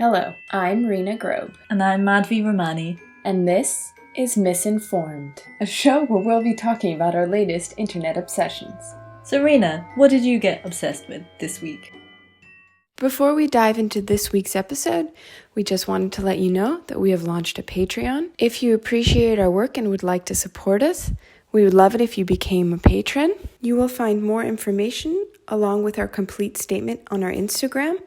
Hello, I'm Rena Grobe. And I'm Madhvi Ramani. And this is Misinformed, a show where we'll be talking about our latest internet obsessions. So Rena, what did you get obsessed with this week? Before we dive into this week's episode, we just wanted to let you know that we have launched a Patreon. If you appreciate our work and would like to support us, we would love it if you became a patron. You will find more information along with our complete statement on our Instagram,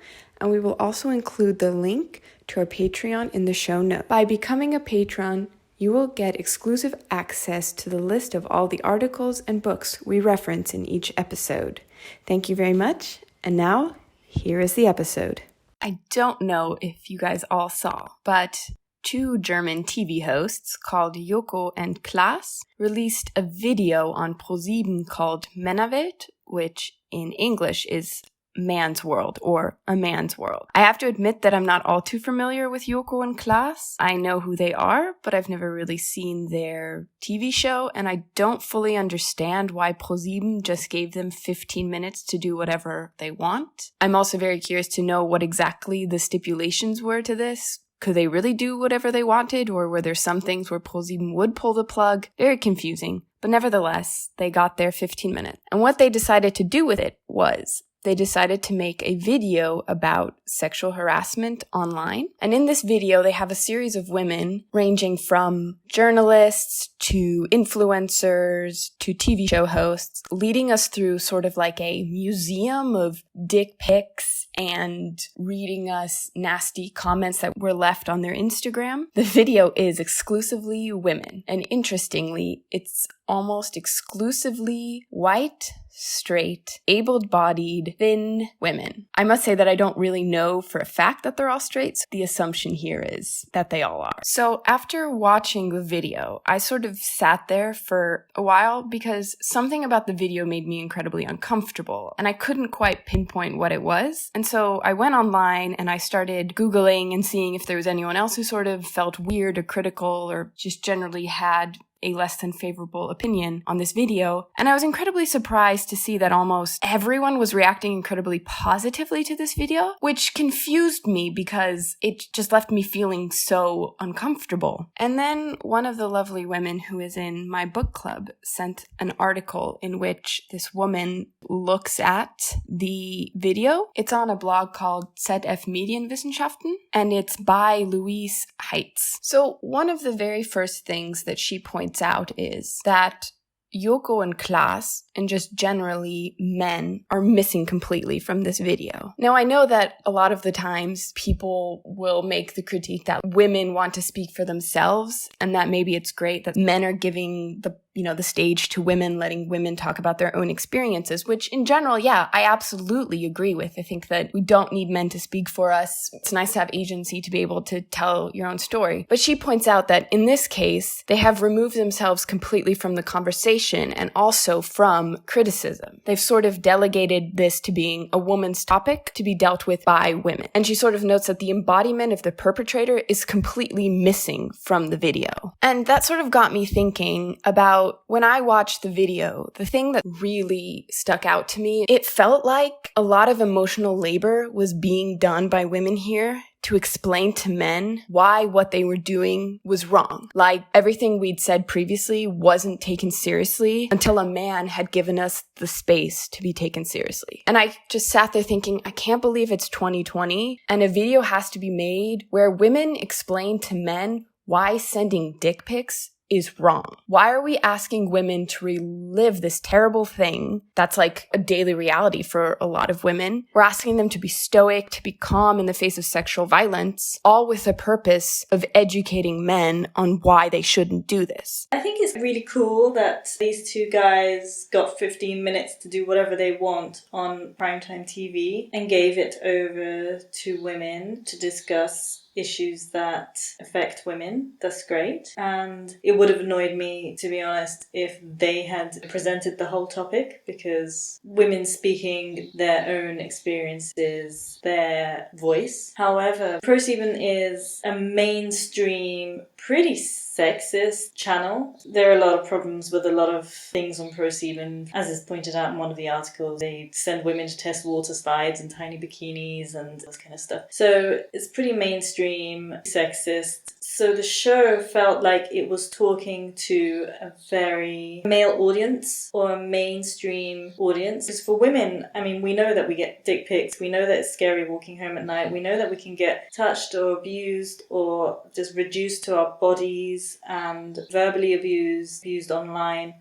and we will also include the link to our Patreon in the show notes. By becoming a patron, you will get exclusive access to the list of all the articles and books we reference in each episode. Thank you very much, and now, here is the episode. I don't know if you guys all saw, but two German TV hosts called Joko and Klaas released a video on ProSieben called Männerwelt, which in English is Man's World or A Man's World. I have to admit that I'm not all too familiar with Joko and Klaas. I know who they are, but I've never really seen their TV show, and I don't fully understand why ProSieben just gave them 15 minutes to do whatever they want. I'm also very curious to know what exactly the stipulations were to this. Could they really do whatever they wanted, or were there some things where ProSieben would pull the plug? Very confusing, but nevertheless, they got their 15 minutes. And what they decided to do with it was they decided to make a video about sexual harassment online. And in this video, they have a series of women ranging from journalists to influencers to TV show hosts, leading us through sort of like a museum of dick pics and reading us nasty comments that were left on their Instagram. The video is exclusively women. And interestingly, it's almost exclusively white, straight, able-bodied, thin women. I must say that I don't really know for a fact that they're all straight, so the assumption here is that they all are. So after watching the video, I sort of sat there for a while because something about the video made me incredibly uncomfortable, and I couldn't quite pinpoint what it was. And so I went online and I started Googling and seeing if there was anyone else who sort of felt weird or critical or just generally had a less than favorable opinion on this video. And I was incredibly surprised to see that almost everyone was reacting incredibly positively to this video, which confused me because it just left me feeling so uncomfortable. And then one of the lovely women who is in my book club sent an article in which this woman looks at the video. It's on a blog called ZF Medienwissenschaften, and it's by Louise Heitz. So one of the very first things that she points out is that Joko and Klaas, and just generally men, are missing completely from this video. Now, I know that a lot of the times people will make the critique that women want to speak for themselves, and that maybe it's great that men are giving the stage to women, letting women talk about their own experiences, which in general, yeah, I absolutely agree with. I think that we don't need men to speak for us. It's nice to have agency to be able to tell your own story. But she points out that in this case, they have removed themselves completely from the conversation and also from criticism. They've sort of delegated this to being a woman's topic to be dealt with by women. And she sort of notes that the embodiment of the perpetrator is completely missing from the video. And that sort of got me thinking about when I watched the video, the thing that really stuck out to me, it felt like a lot of emotional labor was being done by women here to explain to men why what they were doing was wrong. Like everything we'd said previously wasn't taken seriously until a man had given us the space to be taken seriously. And I just sat there thinking, I can't believe it's 2020 and a video has to be made where women explain to men why sending dick pics is wrong. Why are we asking women to relive this terrible thing that's like a daily reality for a lot of women? We're asking them to be stoic, to be calm in the face of sexual violence, all with the purpose of educating men on why they shouldn't do this. I think it's really cool that these two guys got 15 minutes to do whatever they want on primetime TV and gave it over to women to discuss issues that affect women. That's great. And it would have annoyed me, to be honest, if they had presented the whole topic, because women speaking their own experiences, their voice. However, ProSieben is a mainstream, pretty sexist channel. There are a lot of problems with a lot of things on ProSieben. As is pointed out in one of the articles, they send women to test water slides in tiny bikinis and this kind of stuff. So it's pretty mainstream, sexist. So the show felt like it was talking to a very male audience or a mainstream audience. Because for women, I mean, we know that we get dick pics. We know that it's scary walking home at night. We know that we can get touched or abused or just reduced to our bodies and verbally abused online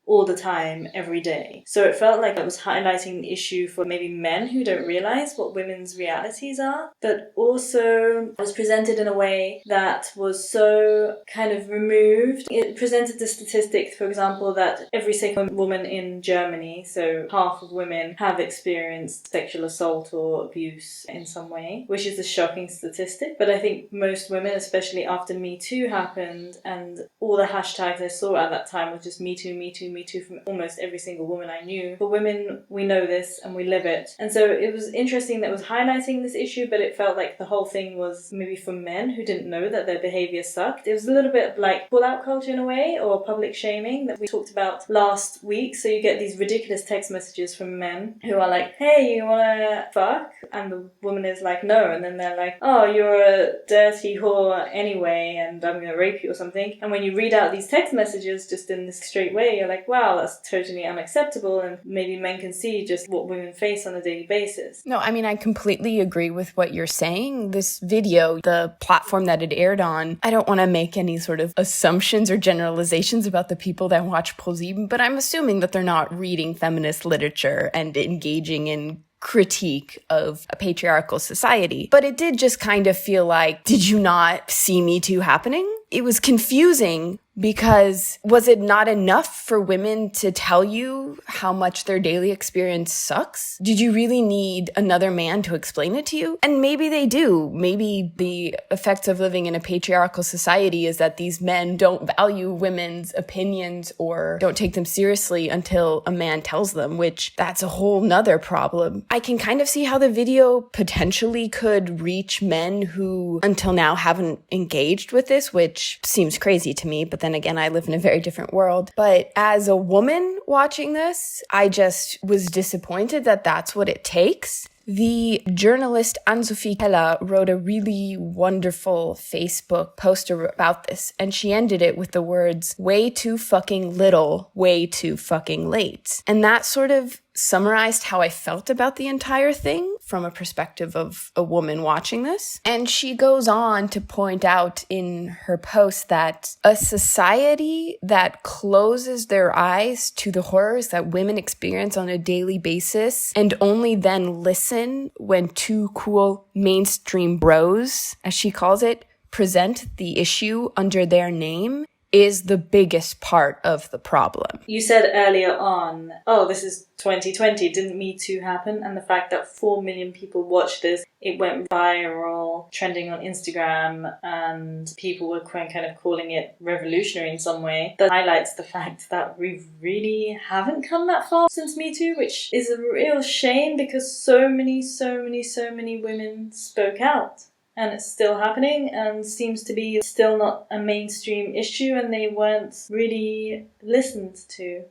all the time, every day. So it felt like it was highlighting the issue for maybe men who don't realize what women's realities are, but also was presented in a way that was so kind of removed. It presented the statistics, for example, that every second woman in Germany, so half of women, have experienced sexual assault or abuse in some way, which is a shocking statistic. But I think most women, especially after Me Too happened, and all the hashtags I saw at that time was just Me Too, Me Too, Me Too from almost every single woman I knew. For women, we know this and we live it. And so it was interesting that it was highlighting this issue, but it felt like the whole thing was maybe for men who didn't know that their behaviour sucked. It was a little bit like pull-out culture in a way, or public shaming that we talked about last week. So you get these ridiculous text messages from men who are like, hey, you wanna fuck? And the woman is like, no. And then they're like, oh, you're a dirty whore anyway, and I'm gonna rape you or something. And when you read out these text messages just in this straight way, you're like, wow, that's totally unacceptable, and maybe men can see just what women face on a daily basis. No, I mean, I completely agree with what you're saying. This video, the platform that it aired on, I don't want to make any sort of assumptions or generalizations about the people that watch ProSieben, but I'm assuming that they're not reading feminist literature and engaging in critique of a patriarchal society. But it did just kind of feel like, did you not see Me Too happening? It was confusing because was it not enough for women to tell you how much their daily experience sucks? Did you really need another man to explain it to you? And maybe they do. Maybe the effects of living in a patriarchal society is that these men don't value women's opinions or don't take them seriously until a man tells them, which that's a whole nother problem. I can kind of see how the video potentially could reach men who until now haven't engaged with this, which seems crazy to me, but then again, I live in a very different world. But as a woman watching this, I just was disappointed that that's what it takes. The journalist Anne-Sophie Keller wrote a really wonderful Facebook post about this, and she ended it with the words, way too fucking little, way too fucking late. And that sort of summarized how I felt about the entire thing from a perspective of a woman watching this. And she goes on to point out in her post that a society that closes their eyes to the horrors that women experience on a daily basis and only then listen when two cool mainstream bros, as she calls it, present the issue under their name is the biggest part of the problem. You said earlier on, oh, this is 2020, didn't Me Too happen? And the fact that 4 million people watched this, it went viral, trending on Instagram, and people were kind of calling it revolutionary in some way. That highlights the fact that we really haven't come that far since Me Too, which is a real shame because so many women spoke out. And it's still happening and seems to be still not a mainstream issue, and they weren't really listened to.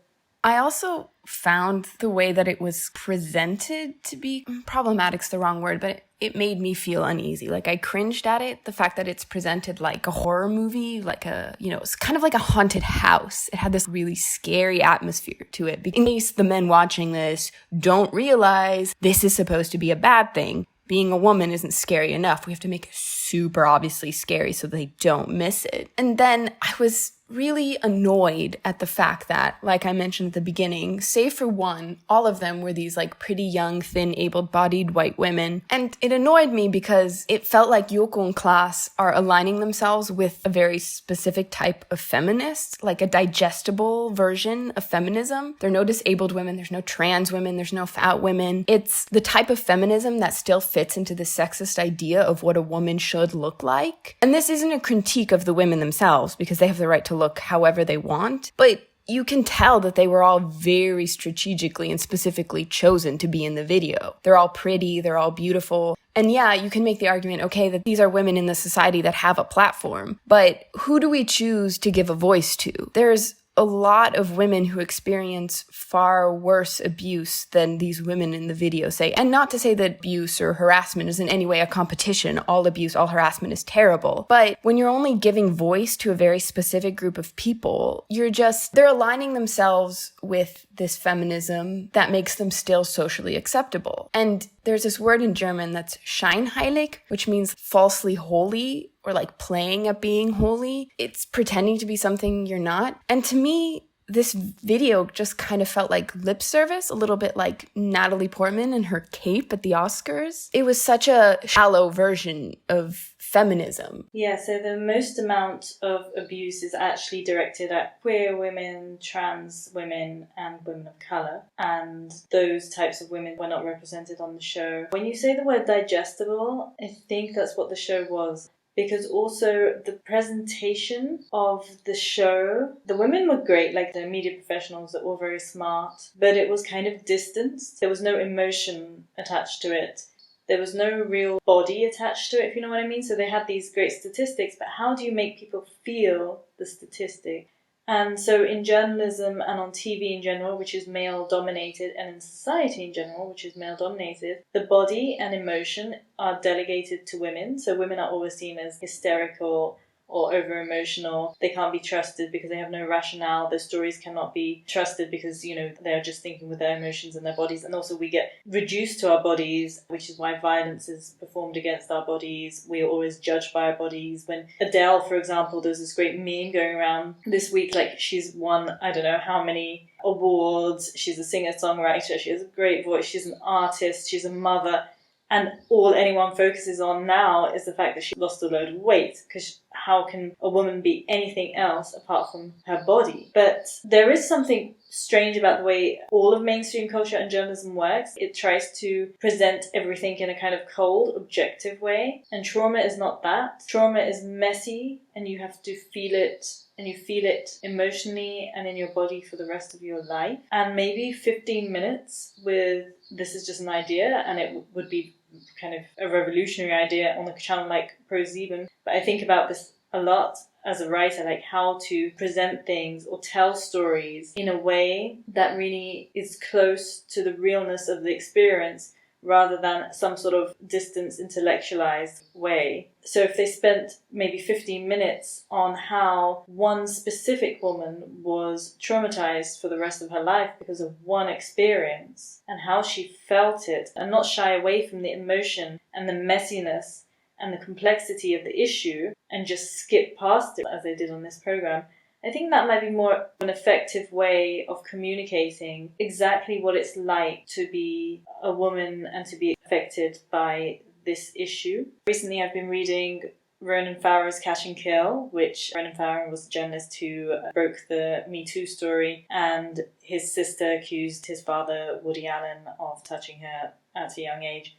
I also found the way that it was presented to be problematic's the wrong word, but it made me feel uneasy. Like I cringed at it. The fact that it's presented like a horror movie, like it's kind of like a haunted house. It had this really scary atmosphere to it. In case the men watching this don't realize this is supposed to be a bad thing, being a woman isn't scary enough. We have to make it super obviously scary so they don't miss it. And then I was really annoyed at the fact that, like I mentioned at the beginning, save for one, all of them were these like pretty young, thin, able-bodied white women. And it annoyed me because it felt like Yoko and Klaas are aligning themselves with a very specific type of feminist, like a digestible version of feminism. There are no disabled women, there's no trans women, there's no fat women. It's the type of feminism that still fits into the sexist idea of what a woman should look like. And this isn't a critique of the women themselves, because they have the right to look however they want, but you can tell that they were all very strategically and specifically chosen to be in the video. They're all pretty, they're all beautiful, And yeah, you can make the argument, okay, that these are women in the society that have a platform, but who do we choose to give a voice to? There's a lot of women who experience far worse abuse than these women in the video say. And not to say that abuse or harassment is in any way a competition. All abuse, all harassment is terrible. But when you're only giving voice to a very specific group of people, they're aligning themselves with this feminism that makes them still socially acceptable. And there's this word in German that's scheinheilig, which means falsely holy, or like playing at being holy. It's pretending to be something you're not. And to me, this video just kind of felt like lip service, a little bit like Natalie Portman and her cape at the Oscars. It was such a shallow version of feminism. Yeah, so the most amount of abuse is actually directed at queer women, trans women, and women of colour. And those types of women were not represented on the show. When you say the word digestible, I think that's what the show was. Because also the presentation of the show, the women were great, like the media professionals that were very smart, but it was kind of distanced. There was no emotion attached to it. There was no real body attached to it, if you know what I mean. So they had these great statistics, but how do you make people feel the statistic? And so in journalism and on TV in general, which is male-dominated, and in society in general, which is male-dominated, the body and emotion are delegated to women. So women are always seen as hysterical or over-emotional. They can't be trusted because they have no rationale. Their stories cannot be trusted because, they're just thinking with their emotions and their bodies. And also we get reduced to our bodies, which is why violence is performed against our bodies. We are always judged by our bodies. When Adele, for example, there's this great meme going around this week, like she's won, I don't know how many awards. She's a singer-songwriter. She has a great voice. She's an artist. She's a mother. And all anyone focuses on now is the fact that she lost a load of weight, because how can a woman be anything else apart from her body? But there is something strange about the way all of mainstream culture and journalism works. It tries to present everything in a kind of cold, objective way. And trauma is not that. Trauma is messy, and you have to feel it. And you feel it emotionally and in your body for the rest of your life. And maybe 15 minutes with this is just an idea, and it would be kind of a revolutionary idea on a channel like ProSieben. But I think about this a lot as a writer, like how to present things or tell stories in a way that really is close to the realness of the experience, rather than some sort of distance, intellectualized way. So if they spent maybe 15 minutes on how one specific woman was traumatized for the rest of her life because of one experience, and how she felt it, and not shy away from the emotion and the messiness and the complexity of the issue, and just skip past it as they did on this program, I think that might be more an effective way of communicating exactly what it's like to be a woman and to be affected by this issue. Recently I've been reading Ronan Farrow's Catch and Kill, which Ronan Farrow was a journalist who broke the Me Too story, and his sister accused his father, Woody Allen, of touching her at a young age.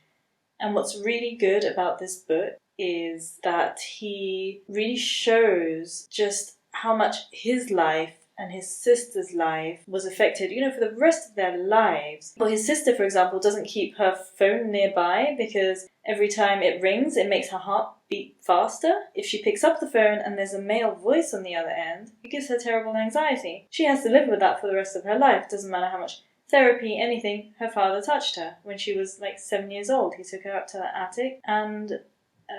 And what's really good about this book is that he really shows just how much his life and his sister's life was affected, for the rest of their lives. Well, his sister, for example, doesn't keep her phone nearby because every time it rings, it makes her heart beat faster. If she picks up the phone and there's a male voice on the other end, it gives her terrible anxiety. She has to live with that for the rest of her life. Doesn't matter how much therapy, anything, her father touched her. When she was like 7 years old, he took her up to the attic and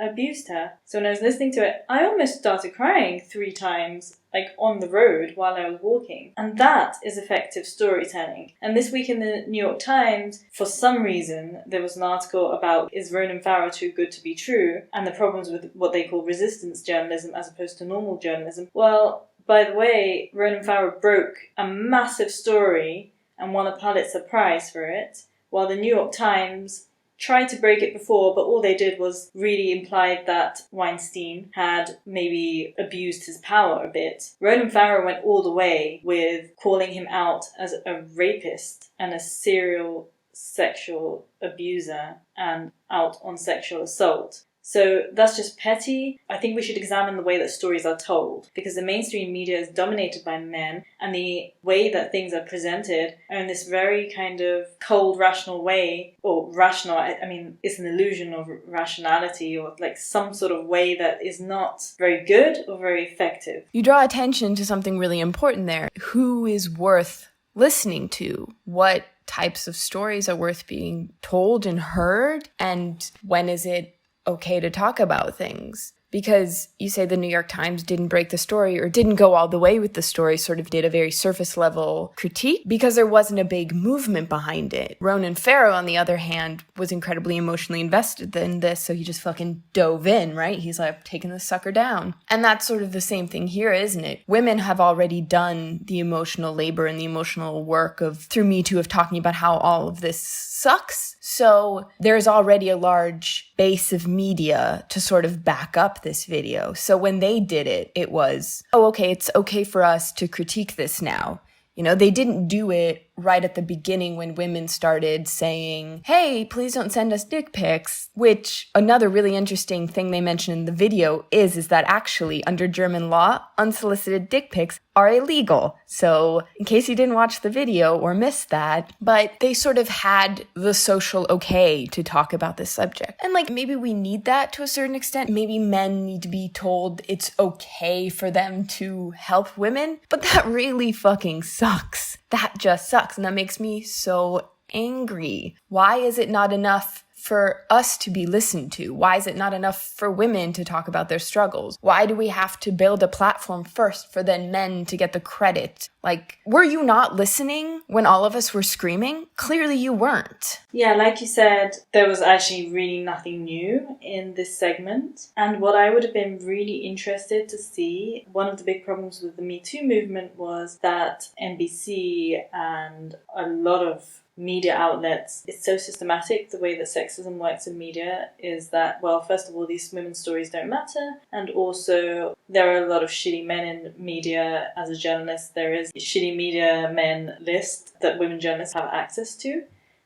abused her. So when I was listening to it, I almost started crying 3 times, like on the road while I was walking. And that is effective storytelling. And this week in the New York Times, for some reason, there was an article about is Ronan Farrow too good to be true, and the problems with what they call resistance journalism as opposed to normal journalism. Well, by the way, Ronan Farrow broke a massive story and won a Pulitzer Prize for it, while the New York Times tried to break it before, but all they did was really implied that Weinstein had maybe abused his power a bit. Ronan Farrow went all the way with calling him out as a rapist and a serial sexual abuser and out on sexual assault. So that's just petty. I think we should examine the way that stories are told, because the mainstream media is dominated by men, and the way that things are presented are in this very kind of cold, rational way, or rational, I mean, it's an illusion of rationality, or like some sort of way that is not very good or very effective. You draw attention to something really important there. Who is worth listening to? What types of stories are worth being told and heard? And when is it okay to talk about things? Because you say the New York Times didn't break the story or didn't go all the way with the story, sort of did a very surface level critique because there wasn't a big movement behind it. Ronan Farrow, on the other hand, was incredibly emotionally invested in this, so he just fucking dove in, right? He's like, taking this sucker down. And that's sort of the same thing here, isn't it? Women have already done the emotional labor and the emotional work of, through Me Too, of talking about how all of this sucks. So there's already a large base of media to sort of back up this video. So when they did it, it was, oh, okay, it's okay for us to critique this now. You know, they didn't do it right at the beginning when women started saying, hey, please don't send us dick pics, which another really interesting thing they mention in the video is that actually under German law, unsolicited dick pics are illegal. So in case you didn't watch the video or missed that, but they sort of had the social okay to talk about this subject. And like, maybe we need that to a certain extent. Maybe men need to be told it's okay for them to help women, but that really fucking sucks. That just sucks. And that makes me so angry. Why is it not enough for us to be listened to? Why is it not enough for women to talk about their struggles? Why do we have to build a platform first for then men to get the credit? Like, were you not listening when all of us were screaming? Clearly you weren't. Yeah, like you said, there was actually really nothing new in this segment. And what I would have been really interested to see, one of the big problems with the Me Too movement was that NBC and a lot of media outlets, it's so systematic. The way that sexism works in media is that, well, first of all, these women's stories don't matter, and also there are a lot of shitty men in media. As a journalist, there is a shitty media men list that women journalists have access to,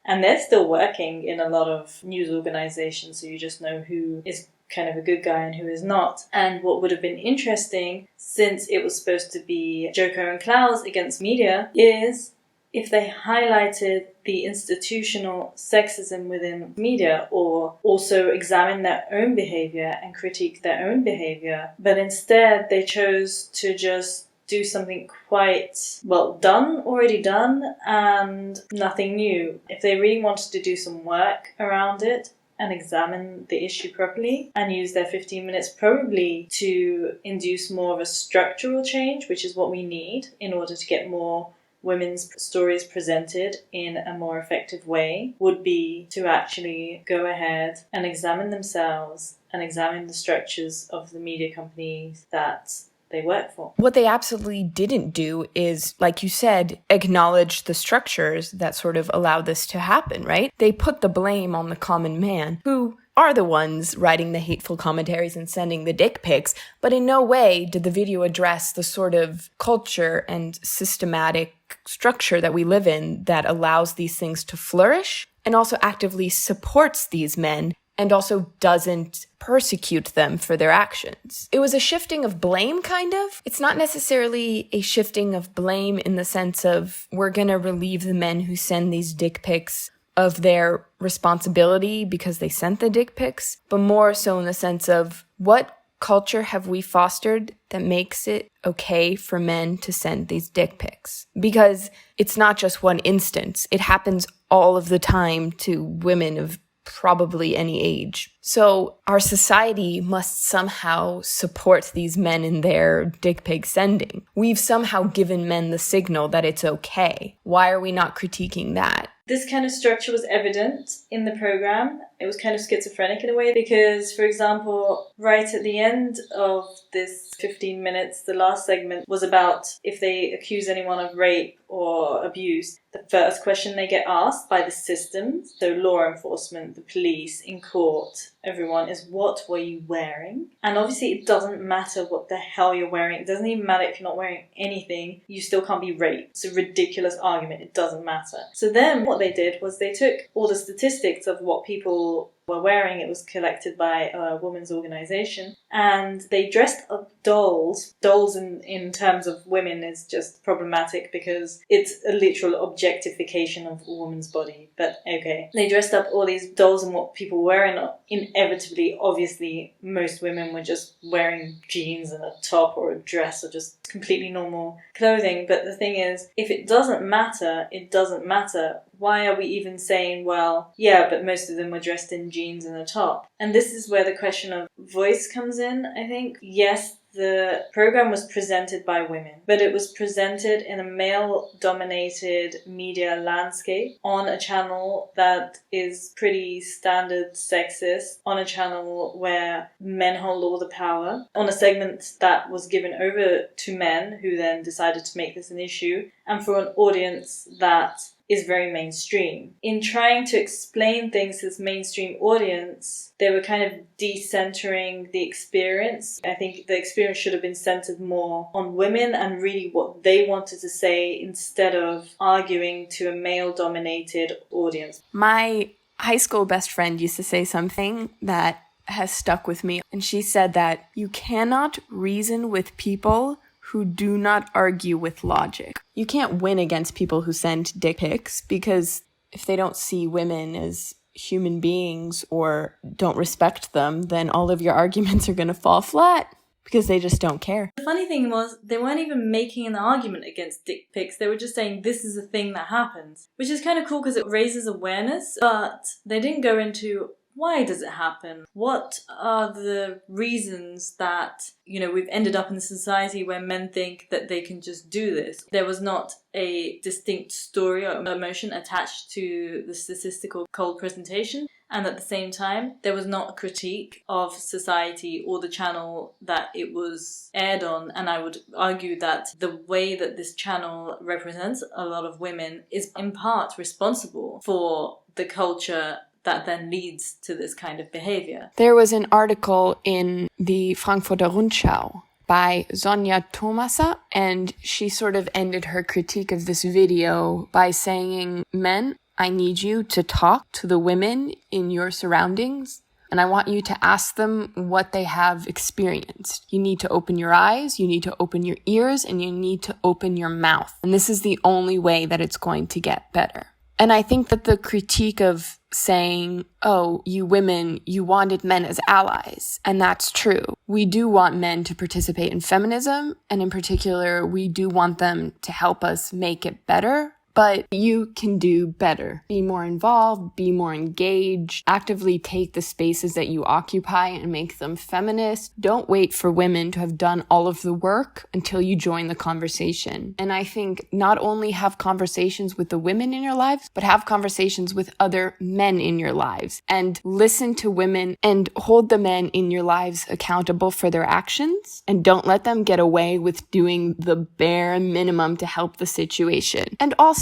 and they're still working in a lot of news organizations, so you just know who is kind of a good guy and who is not. And what would have been interesting, since it was supposed to be Joko and Klaus against media, is if they highlighted the institutional sexism within media, or also examined their own behavior and critiqued their own behavior. But instead, they chose to just do something quite, well, already done, and nothing new. If they really wanted to do some work around it and examine the issue properly and use their 15 minutes probably to induce more of a structural change, which is what we need in order to get more women's stories presented in a more effective way, would be to actually go ahead and examine themselves and examine the structures of the media companies that they work for. What they absolutely didn't do is, like you said, acknowledge the structures that sort of allow this to happen, right? They put the blame on the common man, who are the ones writing the hateful commentaries and sending the dick pics, but in no way did the video address the sort of culture and systematic structure that we live in that allows these things to flourish and also actively supports these men and also doesn't persecute them for their actions. It was a shifting of blame, kind of. It's not necessarily a shifting of blame in the sense of we're gonna relieve the men who send these dick pics of their responsibility because they sent the dick pics, but more so in the sense of what culture have we fostered that makes it okay for men to send these dick pics? Because it's not just one instance. It happens all of the time to women of probably any age. So our society must somehow support these men in their dick pic sending. We've somehow given men the signal that it's okay. Why are we not critiquing that? This kind of structure was evident in the program. It was kind of schizophrenic in a way because, for example, right at the end of this 15 minutes, the last segment was about if they accuse anyone of rape or abuse, the first question they get asked by the system, so law enforcement, the police, in court, everyone, is what were you wearing? And obviously it doesn't matter what the hell you're wearing. It doesn't even matter if you're not wearing anything. You still can't be raped. It's a ridiculous argument. It doesn't matter. So then what they did was they took all the statistics of what people were wearing. It was collected by a women's organization. And they dressed up dolls. Dolls in terms of women is just problematic because it's a literal objectification of a woman's body. But okay. They dressed up all these dolls and what people were, and inevitably, obviously, most women were just wearing jeans and a top or a dress or just completely normal clothing. But the thing is, if it doesn't matter, it doesn't matter. Why are we even saying, well, yeah, but most of them were dressed in jeans and a top? And this is where the question of voice comes in, I think. Yes, the program was presented by women, but it was presented in a male-dominated media landscape on a channel that is pretty standard sexist, on a channel where men hold all the power, on a segment that was given over to men who then decided to make this an issue, and for an audience that is very mainstream. In trying to explain things to this mainstream audience, they were kind of decentering the experience. I think the experience should have been centered more on women and really what they wanted to say instead of arguing to a male-dominated audience. My high school best friend used to say something that has stuck with me. And she said that you cannot reason with people who do not argue with logic. You can't win against people who send dick pics because if they don't see women as human beings or don't respect them, then all of your arguments are going to fall flat because they just don't care. The funny thing was, they weren't even making an argument against dick pics. They were just saying this is a thing that happens, which is kind of cool because it raises awareness, but they didn't go into why does it happen? What are the reasons that, we've ended up in a society where men think that they can just do this? There was not a distinct story or emotion attached to the statistical cold presentation. And at the same time, there was not a critique of society or the channel that it was aired on. And I would argue that the way that this channel represents a lot of women is in part responsible for the culture that then leads to this kind of behavior. There was an article in the Frankfurter Rundschau by Sonja Thomasa, and she sort of ended her critique of this video by saying, men, I need you to talk to the women in your surroundings, and I want you to ask them what they have experienced. You need to open your eyes, you need to open your ears, and you need to open your mouth. And this is the only way that it's going to get better. And I think that the critique of saying, oh, you women, you wanted men as allies, and that's true. We do want men to participate in feminism, and in particular, we do want them to help us make it better. But you can do better. Be more involved, be more engaged, actively take the spaces that you occupy and make them feminist. Don't wait for women to have done all of the work until you join the conversation. And I think not only have conversations with the women in your lives, but have conversations with other men in your lives. And listen to women and hold the men in your lives accountable for their actions. And don't let them get away with doing the bare minimum to help the situation. And also,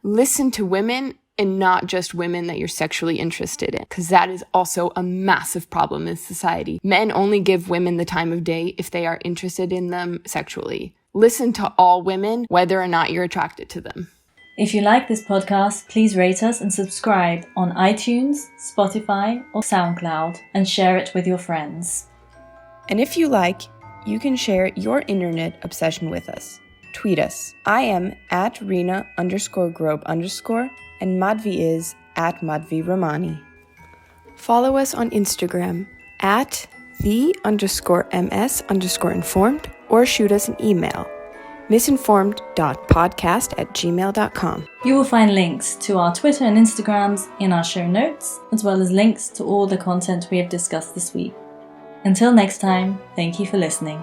listen to women and not just women that you're sexually interested in, because that is also a massive problem in society. Men only give women the time of day if they are interested in them sexually. Listen to all women, whether or not you're attracted to them. If you like this podcast, please rate us and subscribe on iTunes, Spotify, or SoundCloud, and share it with your friends. And if you like, you can share your internet obsession with us. Tweet us. I am at Rena_Grobe_ and Madhvi is at Madhvi Ramani. Follow us on Instagram at the_ms_informed or shoot us an email misinformed.podcast@gmail.com. You will find links to our Twitter and Instagrams in our show notes, as well as links to all the content we have discussed this week. Until next time, thank you for listening.